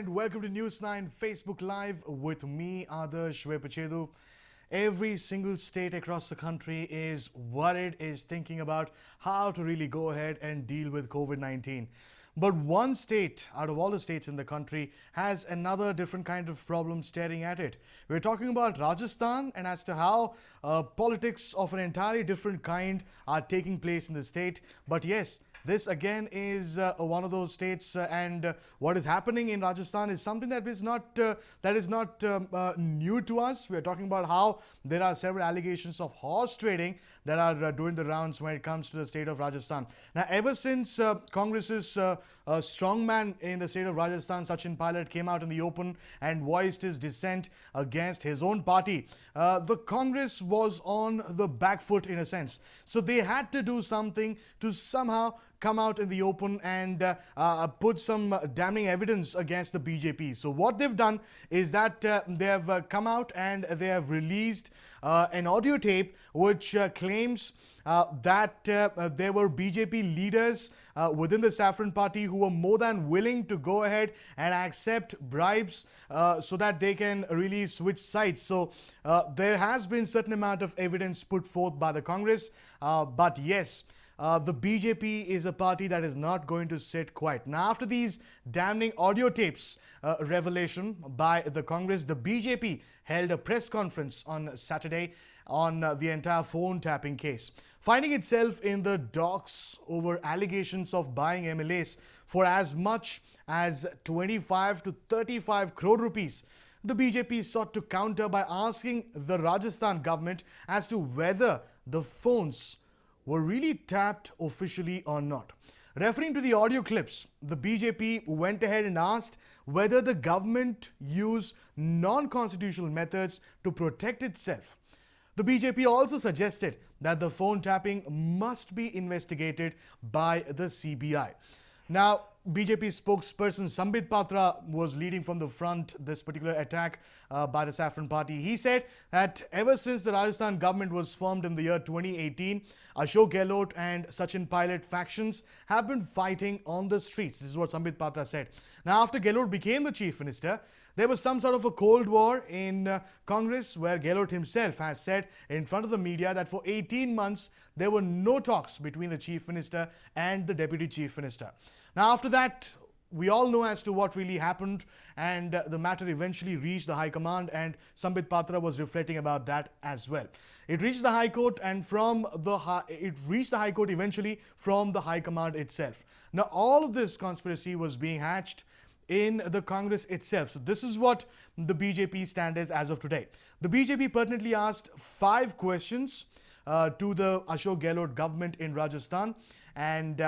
and welcome to News 9 Facebook Live with me, Adarsh Vepachedu. Every single state across the country is worried, is thinking about how to really go ahead and deal with COVID-19. But one state out of all the states in the country has another different kind of problem staring at it. We're talking about Rajasthan and as to how politics of an entirely different kind are taking place in the state. But yes, this again is one of those states, and what is happening in Rajasthan is something that is not new to us. We are talking about how there are several allegations of horse trading that are doing the rounds when it comes to the state of Rajasthan. Now, ever since Congress's strongman in the state of Rajasthan, Sachin Pilot, came out in the open and voiced his dissent against his own party, the Congress was on the back foot in a sense. So they had to do something to somehow come out in the open and put some damning evidence against the BJP. So what they've done is that they have come out and they have released an audio tape which claims that there were BJP leaders within the Saffron Party who were more than willing to go ahead and accept bribes so that they can really switch sides. So there has been certain amount of evidence put forth by the Congress, but yes, the BJP is a party that is not going to sit quiet. Now, after these damning audio tapes revelation by the Congress, the BJP held a press conference on Saturday on the entire phone tapping case, finding itself in the docks over allegations of buying MLAs for as much as 25 to 35 crore rupees. The BJP sought to counter by asking the Rajasthan government as to whether the phones were really tapped officially or not. Referring to the audio clips, the BJP went ahead and asked whether the government used non-constitutional methods to protect itself. The BJP also suggested that the phone tapping must be investigated by the CBI. Now, BJP spokesperson Sambit Patra was leading from the front this particular attack by the Saffron Party. He said that ever since the Rajasthan government was formed in the year 2018, Ashok Gehlot and Sachin Pilot factions have been fighting on the streets. This is what Sambit Patra said. Now, after Gehlot became the chief minister, there was some sort of a cold war in Congress where Gehlot himself has said in front of the media that for 18 months there were no talks between the chief minister and the deputy chief minister. Now, after that, we all know as to what really happened, and the matter eventually reached the High Command, and Sambit Patra was reflecting about that as well. It reached the High Court, and it reached the High Court eventually from the High Command itself. Now, all of this conspiracy was being hatched in the Congress itself. So this is what the BJP stand is as of today. The BJP pertinently asked 5 questions to the Ashok Gehlot government in Rajasthan, and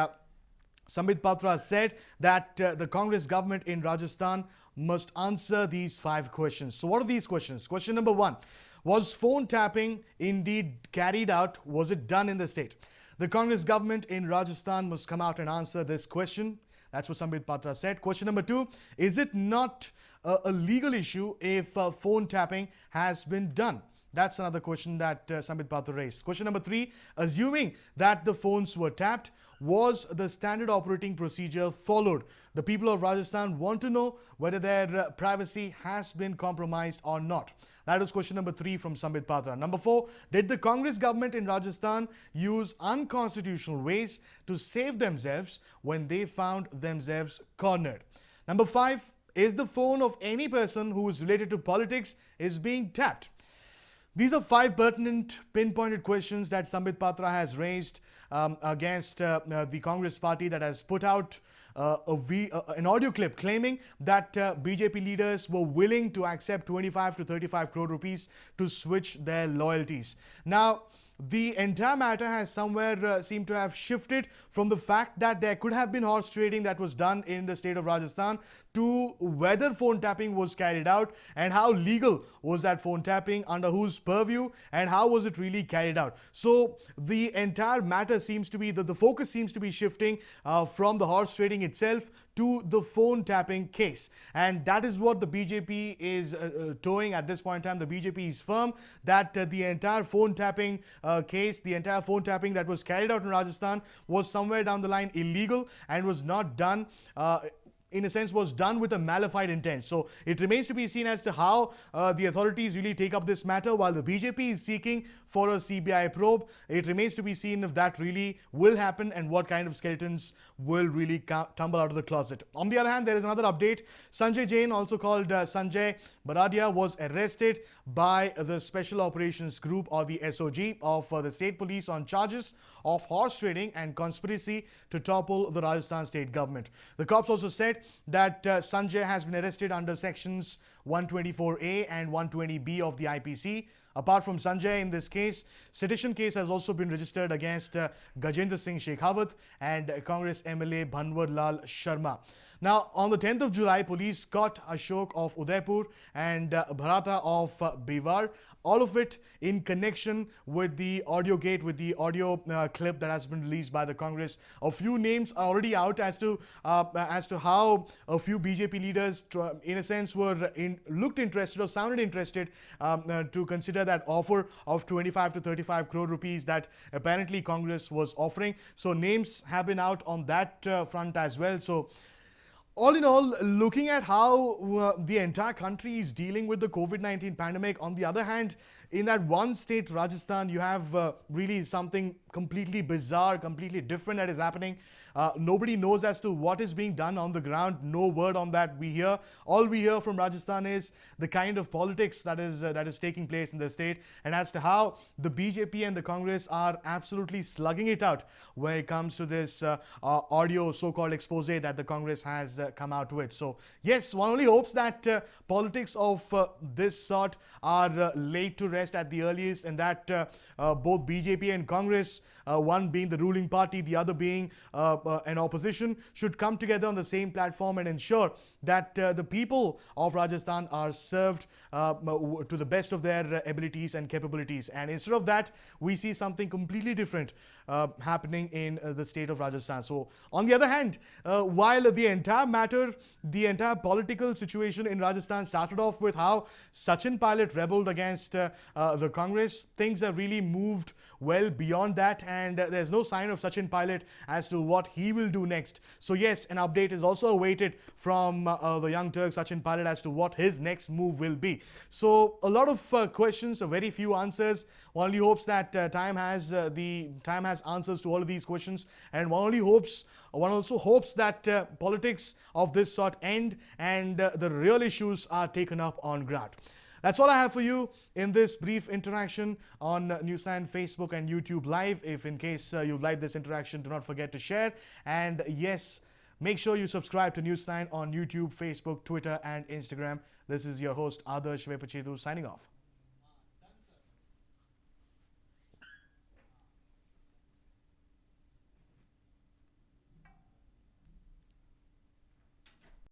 Sambit Patra said that the Congress government in Rajasthan must answer these 5 questions. So what are these questions? Question number 1, was phone tapping indeed carried out? Was it done in the state? The Congress government in Rajasthan must come out and answer this question. That's what Sambit Patra said. Question number 2, is it not a legal issue if phone tapping has been done? That's another question that Sambit Patra raised. Question number 3, assuming that the phones were tapped, was the standard operating procedure followed? The people of Rajasthan want to know whether their privacy has been compromised or not. That was question number 3 from Sambit Patra. Number 4, did the Congress government in Rajasthan use unconstitutional ways to save themselves when they found themselves cornered? Number 5, is the phone of any person who is related to politics is being tapped? These are 5 pertinent, pinpointed questions that Sambit Patra has raised against the Congress party that has put out an audio clip claiming that BJP leaders were willing to accept 25 to 35 crore rupees to switch their loyalties. Now, the entire matter has somewhere seemed to have shifted from the fact that there could have been horse trading that was done in the state of Rajasthan to whether phone tapping was carried out and how legal was that phone tapping, under whose purview, and how was it really carried out. So the entire matter seems to be, the focus seems to be shifting from the horse trading itself to the phone tapping case, and that is what the BJP is towing at this point in time. The BJP is firm that the entire phone tapping case, the entire phone tapping that was carried out in Rajasthan was somewhere down the line illegal and was not done in a sense, was done with a malified intent. So it remains to be seen as to how the authorities really take up this matter. While the BJP is seeking for a CBI probe, it remains to be seen if that really will happen and what kind of skeletons will really tumble out of the closet. On the other hand, there is another update. Sanjay Jain, also called Sanjay Baradia, was arrested by the Special Operations Group, or the SOG, of the state police on charges of horse trading and conspiracy to topple the Rajasthan state government. The cops also said that Sanjay has been arrested under sections 124A and 120B of the IPC. Apart from Sanjay, in this case, sedition case has also been registered against Gajendra Singh Shekhawat and Congress MLA Bhanwar Lal Sharma. Now, on the 10th of July, police caught Ashok of Udaipur and Bharata of Bivar, all of it in connection with the audio gate, with the audio clip that has been released by the Congress. A few names are already out as to how a few BJP leaders, in a sense, looked interested or sounded interested to consider that offer of 25 to 35 crore rupees that apparently Congress was offering. So names have been out on that front as well. So all in all, looking at how the entire country is dealing with the COVID-19 pandemic, on the other hand, in that one state, Rajasthan, you have really something completely bizarre, completely different that is happening. Nobody knows as to what is being done on the ground. No word on that we hear. All we hear from Rajasthan is the kind of politics that is taking place in the state, and as to how the BJP and the Congress are absolutely slugging it out when it comes to this audio so-called expose that the Congress has come out with. So yes, one only hopes that politics of this sort are laid to rest at the earliest, and that both BJP and Congress, one being the ruling party, the other being an opposition, should come together on the same platform and ensure that the people of Rajasthan are served to the best of their abilities and capabilities. And instead of that, we see something completely different happening in the state of Rajasthan. So on the other hand, while the entire matter, the entire political situation in Rajasthan started off with how Sachin Pilot rebelled against the Congress, things have really moved well beyond that, and there's no sign of Sachin Pilot as to what he will do next. So yes, an update is also awaited from the young Turk Sachin Pilot as to what his next move will be. So a lot of questions, very few answers. One only hopes that time has answers to all of these questions, and one also hopes that politics of this sort end and the real issues are taken up on ground. That's all I have for you in this brief interaction on Newsline Facebook and YouTube Live. If in case you've liked this interaction, do not forget to share. And yes, make sure you subscribe to Newsline on YouTube, Facebook, Twitter and Instagram. This is your host Adarsh Vepachedu signing off.